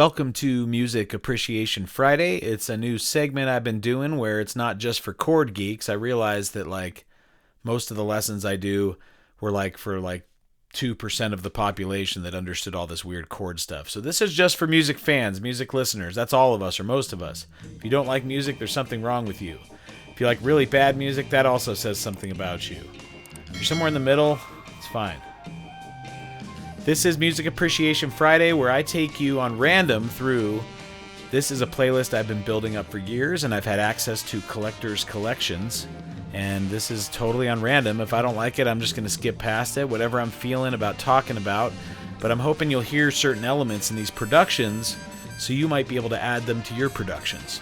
Welcome to Music Appreciation Friday. It's a new segment I've been doing where it's not just for chord geeks. I realized that most of the lessons I do were for 2% of the population that understood all this weird chord stuff. So this is just for music fans, music listeners. That's all of us, or most of us. If you don't like music, there's something wrong with you. If you like really bad music, that also says something about you. If you're somewhere in the middle, it's fine. This is Music Appreciation Friday, where I take you on random through. This is a playlist I've been building up for years, and I've had access to collectors' collections. And this is totally on random. If I don't like it, I'm just going to skip past it, whatever I'm feeling about talking about. But I'm hoping you'll hear certain elements in these productions, so you might be able to add them to your productions.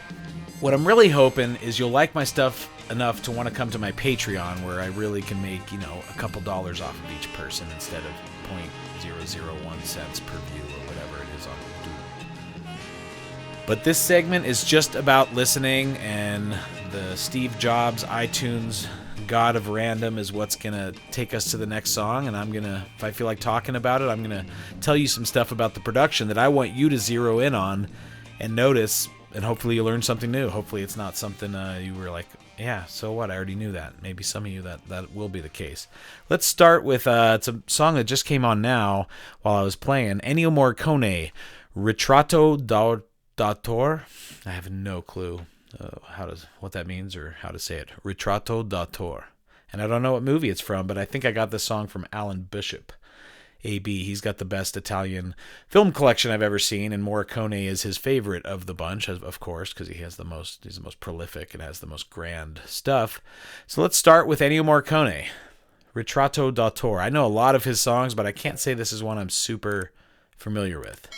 What I'm really hoping is you'll like my stuff enough to want to come to my Patreon, where I really can make, a couple dollars off of each person instead of 0.001 cents per view or whatever it is on Doodle. But this segment is just about listening, and the Steve Jobs iTunes God of Random is what's going to take us to the next song, and if I feel like talking about it, I'm going to tell you some stuff about the production that I want you to zero in on and notice, and hopefully you learn something new. Hopefully it's not something you were like, yeah, so what? I already knew that. Maybe some of you that will be the case. Let's start with it's a song that just came on now while I was playing. Ennio Morricone, Ritratto d'autore. I have no clue what that means or how to say it. Ritratto d'autore. And I don't know what movie it's from, but I think I got this song from Allan Bishop. AB, he's got the best Italian film collection I've ever seen, and Morricone is his favorite of the bunch, of course, because he's the most prolific and has the most grand stuff. So let's start with Ennio Morricone, Ritratto d'autore. I know a lot of his songs, but I can't say this is one I'm super familiar with.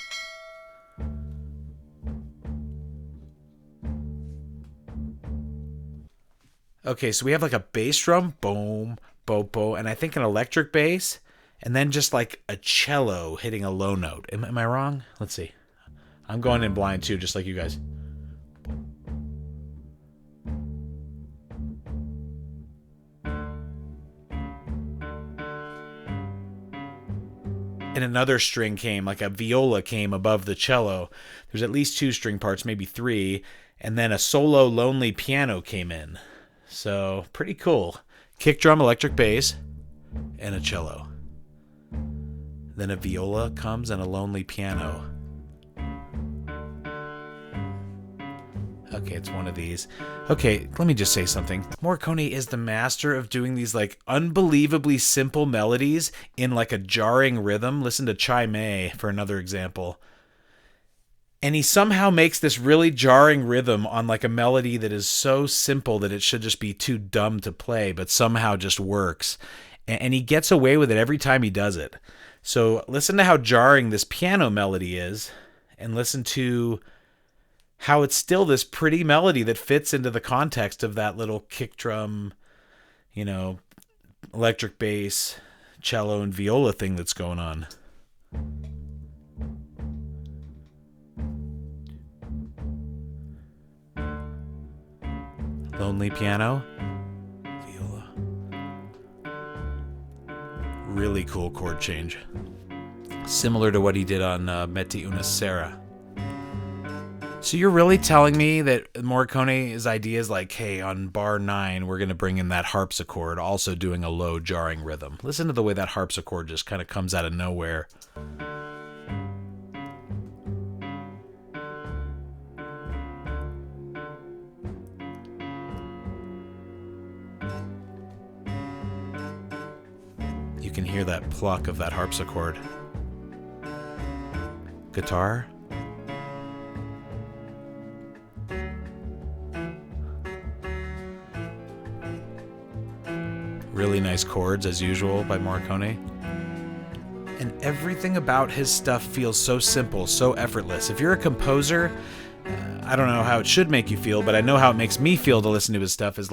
Okay, so we have a bass drum, boom, bo, bo, and I think an electric bass, and then just a cello hitting a low note. Am I wrong? Let's see. I'm going in blind too, just like you guys. And another string came, a viola came above the cello. There's at least 2 string parts, maybe 3, and then a solo lonely piano came in. So, pretty cool. Kick drum, electric bass, and a cello. Then a viola comes and a lonely piano. Okay, it's one of these. Okay, let me just say something. Morricone is the master of doing these unbelievably simple melodies in a jarring rhythm. Listen to Chai Mei for another example. And he somehow makes this really jarring rhythm on a melody that is so simple that it should just be too dumb to play, but somehow just works. And he gets away with it every time he does it. So listen to how jarring this piano melody is, and listen to how it's still this pretty melody that fits into the context of that little kick drum, electric bass, cello, and viola thing that's going on. Lonely piano, viola. Really cool chord change. Similar to what he did on Metti una Sera. So you're really telling me that Morricone's idea is hey, on bar 9, we're going to bring in that harpsichord, also doing a low jarring rhythm. Listen to the way that harpsichord just kind of comes out of nowhere. You can hear that pluck of that harpsichord. Guitar. Really nice chords, as usual, by Morricone. And everything about his stuff feels so simple, so effortless. If you're a composer, I don't know how it should make you feel, but I know how it makes me feel to listen to his stuff is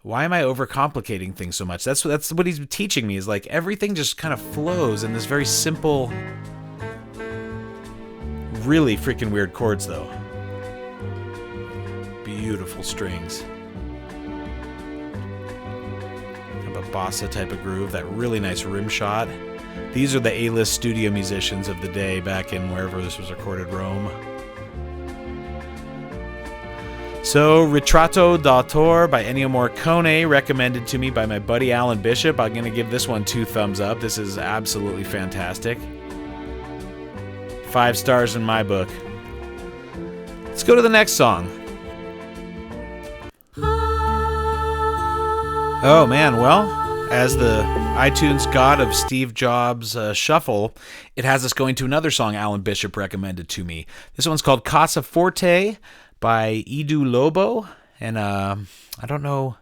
why am I overcomplicating things so much? That's what he's teaching me, is everything just kind of flows in this very simple, really freaking weird chords, though. Beautiful strings. Kind of a bossa type of groove, that really nice rim shot. These are the A-list studio musicians of the day back in wherever this was recorded, Rome. So, Ritratto d'autore by Ennio Morricone, recommended to me by my buddy Allan Bishop. I'm going to give this one 2 thumbs up. This is absolutely fantastic. 5 stars in my book. Let's go to the next song. Oh man, well, as the iTunes god of Steve Jobs shuffle, it has us going to another song Allan Bishop recommended to me. This one's called Casa Forte by Edu Lobo, and I don't know,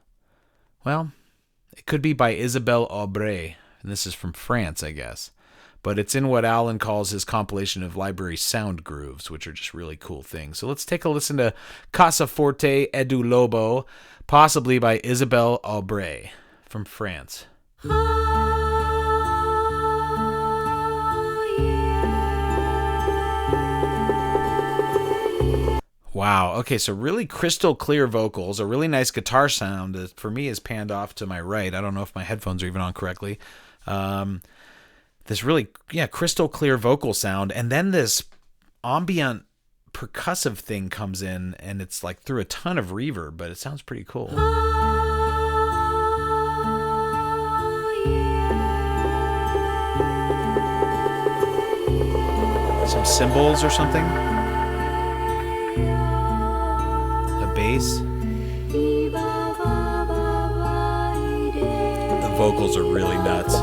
well, it could be by Isabelle Aubray, and this is from France, I guess. But it's in what Allan calls his compilation of library sound grooves, which are just really cool things. So let's take a listen to Casa Forte, Edu Lobo, possibly by Isabelle Aubray from France. Wow. Okay, so really crystal clear vocals, a really nice guitar sound that for me is panned off to my right. I don't know if my headphones are even on correctly. This really, crystal clear vocal sound, and then this ambient percussive thing comes in, and it's like through a ton of reverb, but it sounds pretty cool. Some cymbals or something? A bass? The vocals are really nuts.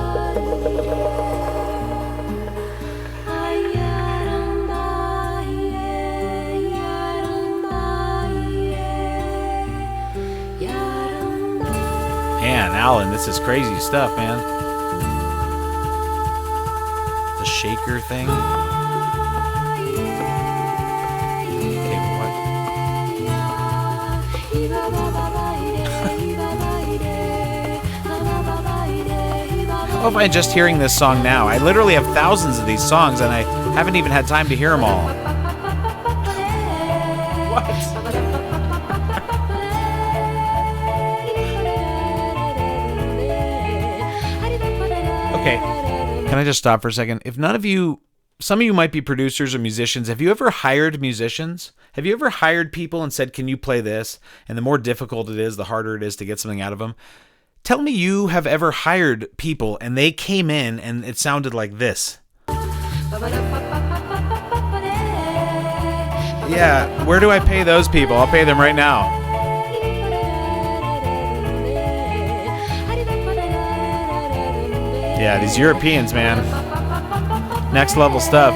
Man, Allan, this is crazy stuff, man. The shaker thing. Okay, what? How am I just hearing this song now? I literally have thousands of these songs, and I haven't even had time to hear them all. What? Okay, can I just stop for a second? If none of you, some of you might be producers or musicians. Have you ever hired musicians? Have you ever hired people and said, can you play this? And the more difficult it is, the harder it is to get something out of them. Tell me you have ever hired people and they came in and it sounded like this. Yeah, where do I pay those people? I'll pay them right now. Yeah, these Europeans, man. Next level stuff.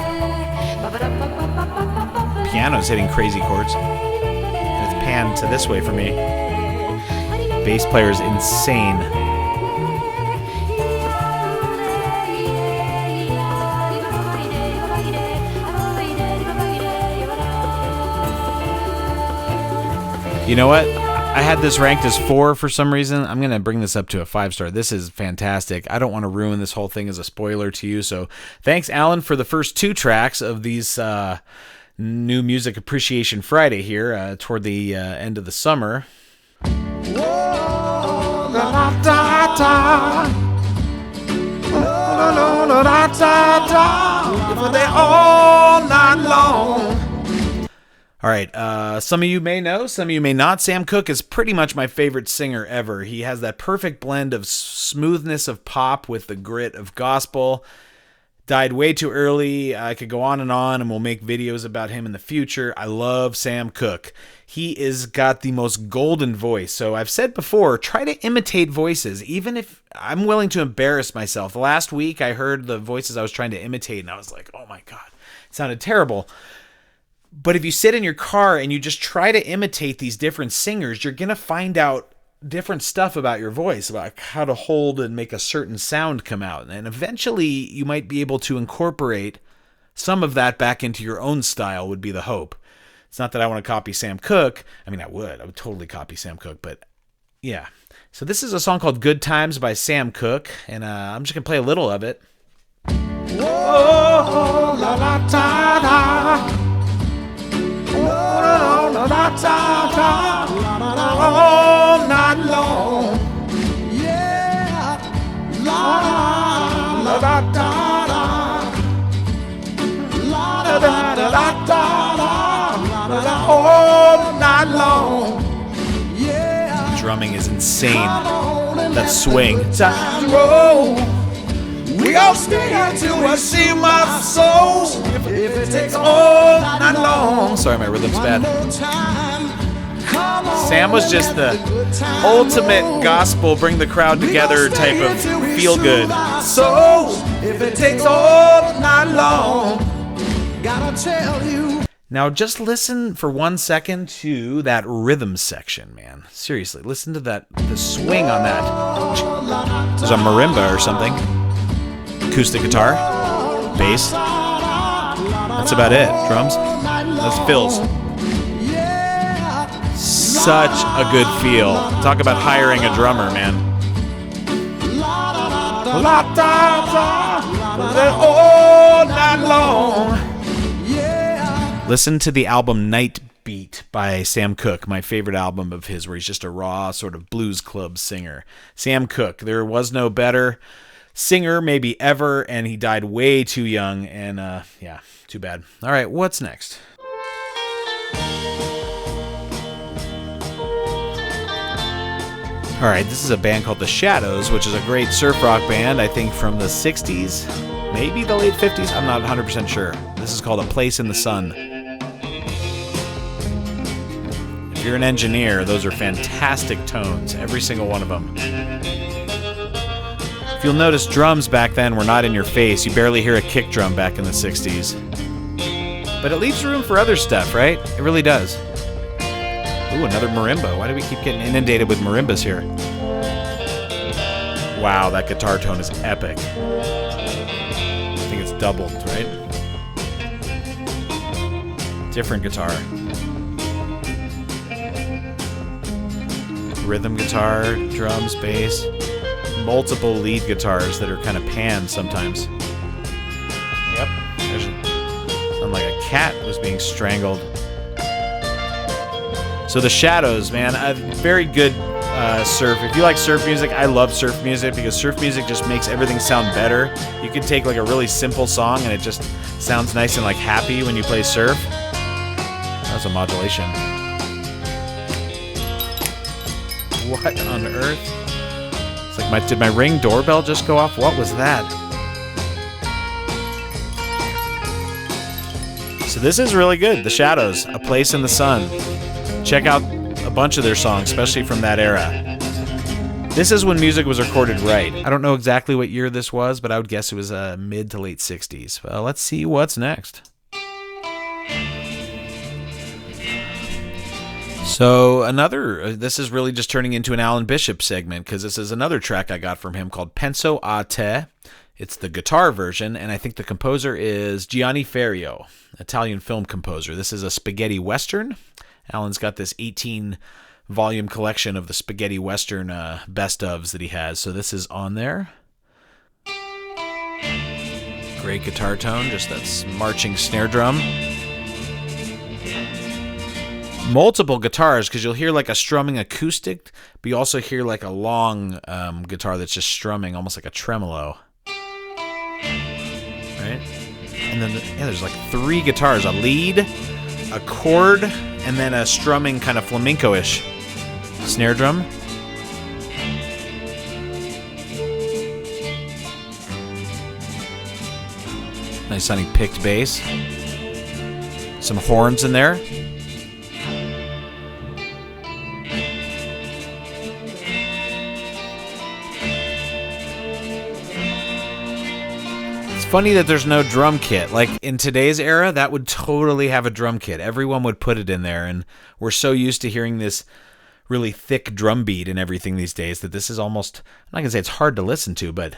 Piano's hitting crazy chords. And it's panned to this way for me. Bass player's insane. You know what? I had this ranked as 4 for some reason. I'm going to bring this up to a 5-star. This is fantastic. I don't want to ruin this whole thing as a spoiler to you. So thanks, Allan, for the first 2 tracks of these new Music Appreciation Friday here toward the end of the summer. Whoa, da, da, da. For they all night long. All right, some of you may know, some of you may not. Sam Cooke is pretty much my favorite singer ever. He has that perfect blend of smoothness of pop with the grit of gospel. Died way too early. I could go on, and we'll make videos about him in the future. I love Sam Cooke. He is got the most golden voice. So I've said before, try to imitate voices, even if I'm willing to embarrass myself. Last week, I heard the voices I was trying to imitate, and I was like, oh my God, it sounded terrible. But if you sit in your car and you just try to imitate these different singers, you're going to find out different stuff about your voice, about how to hold and make a certain sound come out. And eventually you might be able to incorporate some of that back into your own style would be the hope. It's not that I want to copy Sam Cooke. I mean, I would totally copy Sam Cooke, but yeah. So this is a song called Good Times by Sam Cooke, and I'm just going to play a little of it. Whoa, la, la, da, da. All night long, yeah, la la la da. drumming is insane. That swing. Time to roll. We all stay until we see my soul. If it takes all night long. Sorry, my rhythm's bad. Sam was just the ultimate gospel, bring the crowd together type of feel good. So, if it takes all night long, gotta tell you. Now, just listen for 1 second to that rhythm section, man. Seriously, listen to the swing on that. There's a marimba or something. Acoustic guitar, bass. That's about it. Drums. That's fills. Such a good feel. Talk about hiring a drummer, man. All night long. Listen to the album Night Beat by Sam Cooke, my favorite album of his, where he's just a raw sort of blues club singer. Sam Cooke, there was no better singer maybe ever, and he died way too young, and yeah, too bad. All right, what's next? All right, this is a band called The Shadows, which is a great surf rock band, I think from the 60s, maybe the late 50s, I'm not 100% sure. This is called A Place in the Sun. If you're an engineer, those are fantastic tones, every single one of them. If you'll notice, drums back then were not in your face. You barely hear a kick drum back in the 60s. But it leaves room for other stuff, right? It really does. Ooh, another marimba. Why do we keep getting inundated with marimbas here? Wow, that guitar tone is epic. I think it's doubled, right? Different guitar. Rhythm guitar, drums, bass. Multiple lead guitars that are kind of panned sometimes. Yep. Sounded like a cat was being strangled. So The Shadows, man, a very good surf. If you like surf music, I love surf music because surf music just makes everything sound better. You can take like a really simple song and it just sounds nice and like happy when you play surf. That was a modulation. What on earth? It's like, did my Ring doorbell just go off? What was that? So this is really good. The Shadows, A Place in the Sun. Check out a bunch of their songs, especially from that era. This is when music was recorded right. I don't know exactly what year this was, but I would guess it was mid to late 60s. Well, let's see what's next. So this is really just turning into an Alan Bishop segment, because this is another track I got from him called Penso a te. It's the guitar version, and I think the composer is Gianni Ferrio, Italian film composer. This is a spaghetti western. Alan's got this 18-volume collection of the spaghetti western best-ofs that he has, so this is on there. Great guitar tone, just that marching snare drum. Multiple guitars, because you'll hear like a strumming acoustic, but you also hear like a long guitar that's just strumming, almost like a tremolo. Right? And then there's like 3 guitars, a lead, a chord, and then a strumming kind of flamenco-ish snare drum. Nice sounding picked bass. Some horns in there. Funny that there's no drum kit. Like in today's era, that would totally have a drum kit. Everyone would put it in there, and we're so used to hearing this really thick drum beat and everything these days that this is almost, I'm not gonna say it's hard to listen to, but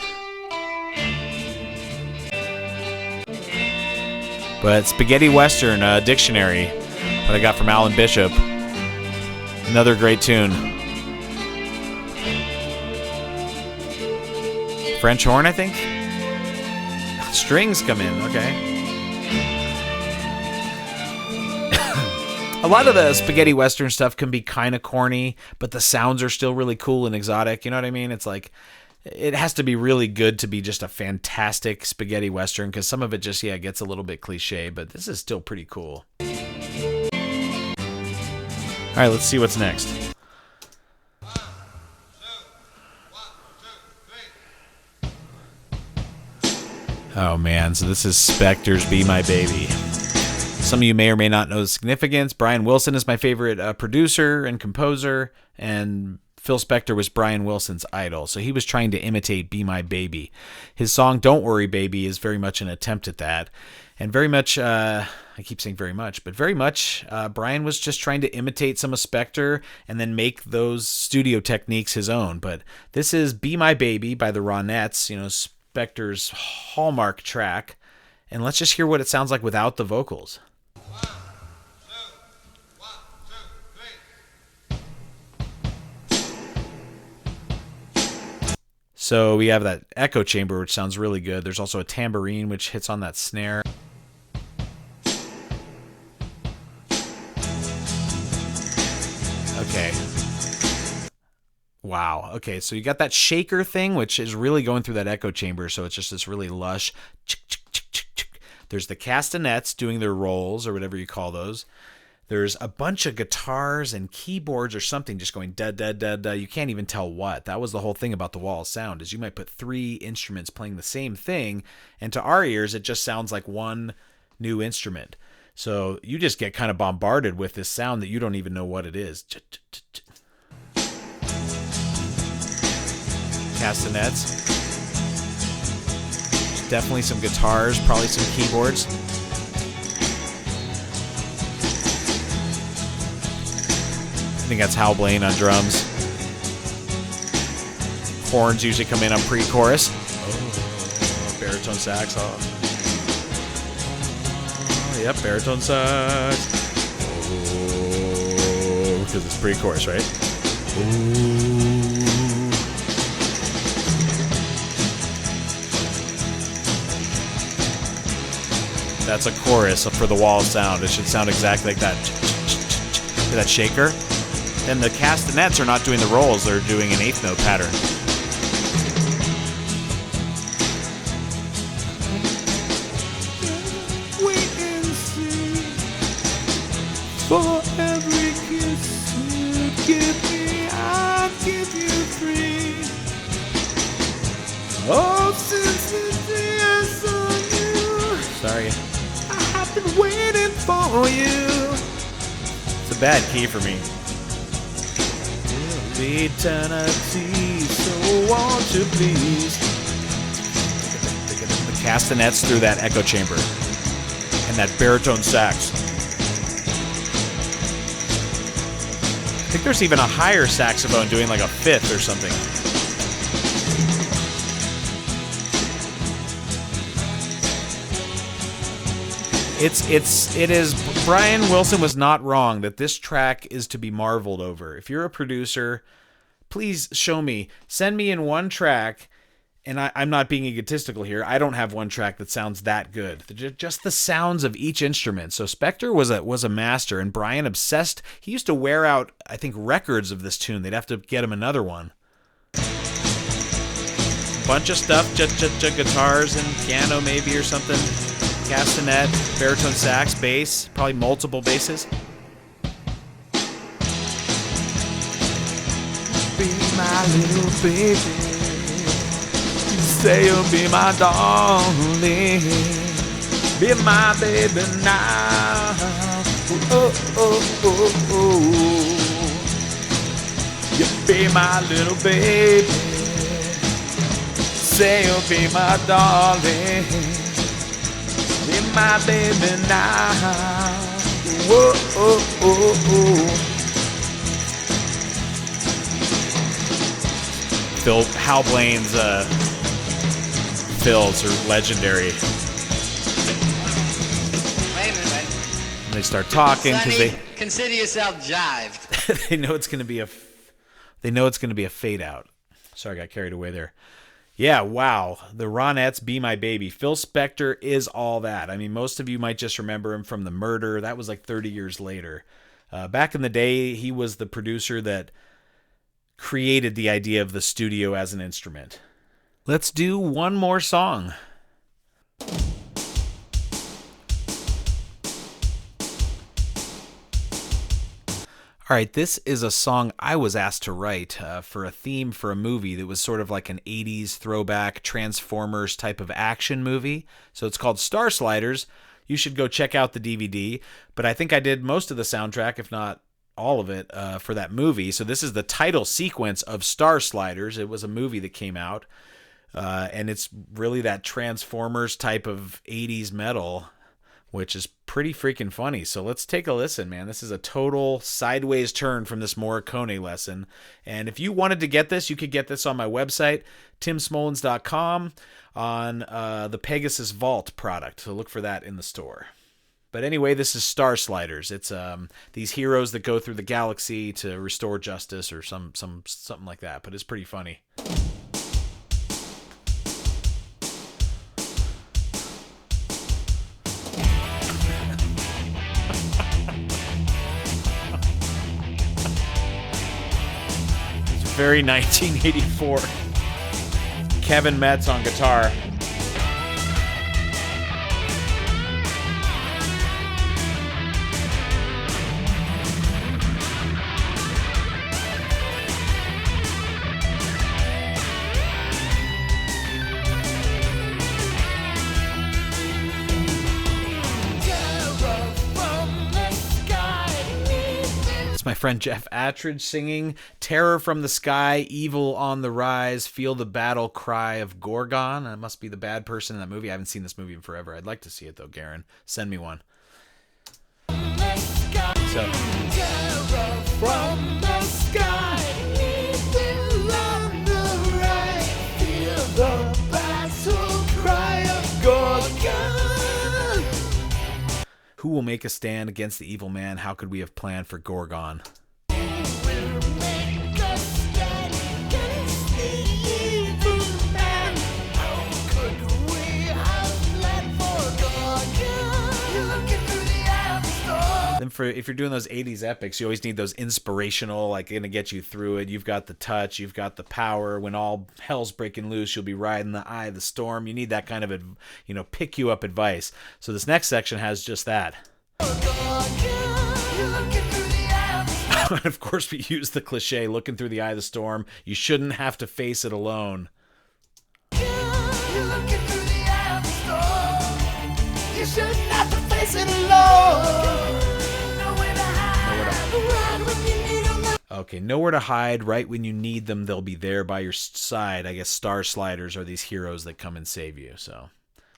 Spaghetti Western Dictionary, what I got from Alan Bishop. Another great tune. French horn, I think? Strings come in, okay. A lot of the spaghetti western stuff can be kind of corny, but the sounds are still really cool and exotic. You know what I mean? It's like, it has to be really good to be just a fantastic spaghetti western, because some of it just, gets a little bit cliche, but this is still pretty cool. All right, let's see what's next. Oh man, so this is Spector's Be My Baby. Some of you may or may not know the significance. Brian Wilson is my favorite producer and composer, and Phil Spector was Brian Wilson's idol, so he was trying to imitate Be My Baby. His song Don't Worry Baby is very much an attempt at that, and very much, I keep saying very much, but very much, Brian was just trying to imitate some of Spector and then make those studio techniques his own. But this is Be My Baby by the Ronettes, Spector's hallmark track, and let's just hear what it sounds like without the vocals. So we have that echo chamber, which sounds really good. There's also a tambourine, which hits on that snare. Okay. Wow. Okay, so you got that shaker thing, which is really going through that echo chamber, so it's just this really lush. There's the castanets doing their rolls, or whatever you call those. There's a bunch of guitars and keyboards or something just going da da da da. You can't even tell what. That was the whole thing about the wall of sound, is you might put 3 instruments playing the same thing, and to our ears it just sounds like one new instrument. So you just get kind of bombarded with this sound that you don't even know what it is. Castanets. There's definitely some guitars, probably some keyboards. I think that's Hal Blaine on drums. Horns usually come in on pre-chorus. Oh, baritone sax. Oh, yep, baritone sax. Oh, because it's pre-chorus, right? Ooh. That's a chorus for the wall sound. It should sound exactly like that. That shaker. Then the castanets are not doing the rolls, they're doing an 8th note pattern. Wait and see. For every kiss you give me, I'll give you 3. Oh, since the day I saw you. Sorry. I have been waiting for you. It's a bad key for me. Eternity, so won't you please? The castanets through that echo chamber and that baritone sax. I think there's even a higher saxophone doing like a 5th or something. It is. Brian Wilson was not wrong that this track is to be marveled over. If you're a producer, please show me. Send me in one track, and I'm not being egotistical here. I don't have one track that sounds that good. Just the sounds of each instrument. So Spector was a master, and Brian obsessed. He used to wear out, I think, records of this tune. They'd have to get him another one. Bunch of stuff, guitars and piano maybe or something. Castanet, baritone sax, bass, probably multiple basses. Be my little baby, say you'll be my darling, be my baby now. Oh, oh, oh, oh. You be my little baby, say you'll be my darling. Be my baby now. Whoa, oh, oh, oh. Hal Blaine's fills are legendary. Wait a minute. And they start talking because they consider yourself jived. they know it's going to be a fade out. Sorry, I got carried away there. Yeah, wow. The Ronettes, Be My Baby. Phil Spector is all that. I mean, most of you might just remember him from The Murder. That was like 30 years later. Back in the day, he was the producer that created the idea of the studio as an instrument. Let's do one more song. All right, this is a song I was asked to write for a theme for a movie that was sort of like an 80s throwback Transformers type of action movie. So it's called Star Sliders. You should go check out the DVD. But I think I did most of the soundtrack, if not all of it, for that movie. So this is the title sequence of Star Sliders. It was a movie that came out. And it's really that Transformers type of 80s metal, which is pretty freaking funny. So let's take a listen, man. This is a total sideways turn from this Morcon lesson. And if you wanted to get this, you could get this on my website, timsmolens.com, on the Pegasus Vault product. So look for that in the store. But anyway, this is Star Sliders. It's these heroes that go through the galaxy to restore justice or something like that. But it's pretty funny. Very 1984. Kevin Metz on guitar. My friend Jeff Attridge singing Terror from the Sky, Evil on the Rise, Feel the Battle Cry of Gorgon. That must be the bad person in that movie. I haven't seen this movie in forever. I'd like to see it though, Garen. Send me one. So, terror from the sky, evil on the rise, feel the battle cry of Gorgon. Who will make a stand against the evil man? How could we have planned for Gorgon? Then if you're doing those 80s epics, you always need those inspirational, like going to get you through it. You've got the touch, you've got the power. When all hell's breaking loose, you'll be riding the eye of the storm. You need that kind of, pick you up advice. So this next section has just that. Of course, we use the cliche, looking through the eye of the storm. You shouldn't have to face it alone. You shouldn't have to face it alone. Okay, nowhere to hide. Right when you need them, they'll be there by your side. I guess Star Sliders are these heroes that come and save you. So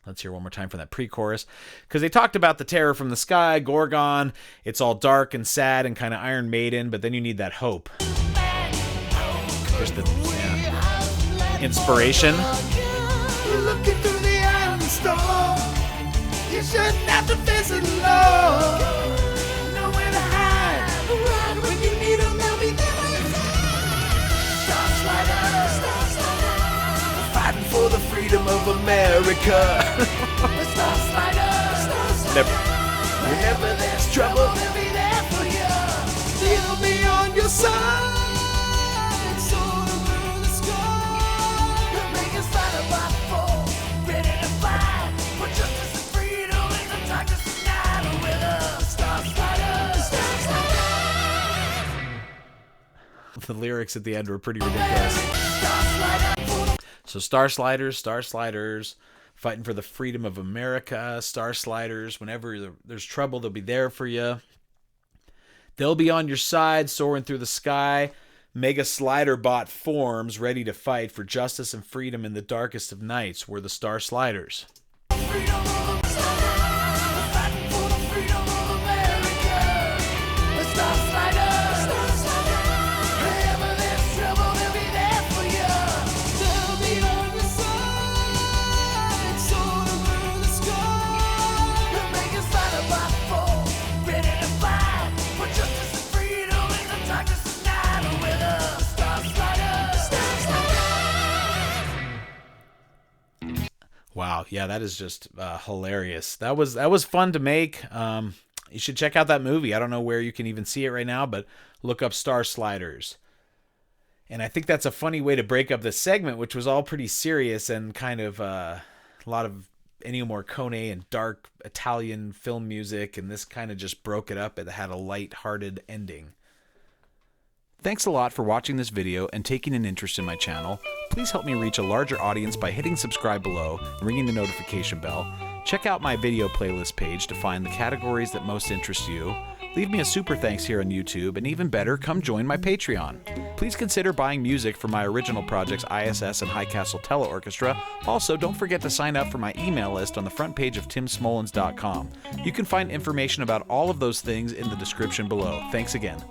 let's hear one more time from that pre-chorus. Because they talked about the terror from the sky, Gorgon. It's all dark and sad and kind of Iron Maiden, but then you need that hope. There's the inspiration. Looking through the eye of the storm. You shouldn't have to face it alone. Nowhere to hide. Right when you need them, they'll be there by your side. Star Sliders, Star Sliders, fighting for the freedom of America. Star Sliders, Star Sliders. Whenever there's trouble, they'll be there for you. They'll be on your side. Soaring through the sky. They'll make us fight a by four, ready to fight for justice and freedom in the darkness of night. With us, Star Sliders, Star Sliders. The lyrics at the end were pretty ridiculous. So Star Sliders, fighting for the freedom of America. Star Sliders, whenever there's trouble, they'll be there for you. They'll be on your side, soaring through the sky. Mega Slider Bot forms, ready to fight for justice and freedom in the darkest of nights. We're the Star Sliders. Wow, yeah, that is just hilarious. That was fun to make. You should check out that movie. I don't know where you can even see it right now, but look up Star Sliders. And I think that's a funny way to break up this segment, which was all pretty serious and kind of a lot of Ennio Morricone and dark Italian film music, and this kind of just broke it up. It had a light-hearted ending. Thanks a lot for watching this video and taking an interest in my channel. Please help me reach a larger audience by hitting subscribe below and ringing the notification bell. Check out my video playlist page to find the categories that most interest you. Leave me a super thanks here on YouTube, and even better, come join my Patreon. Please consider buying music for my original projects I.S.S. and High Castle Teleorchestra. Also, don't forget to sign up for my email list on the front page of timsmolens.com. You can find information about all of those things in the description below. Thanks again.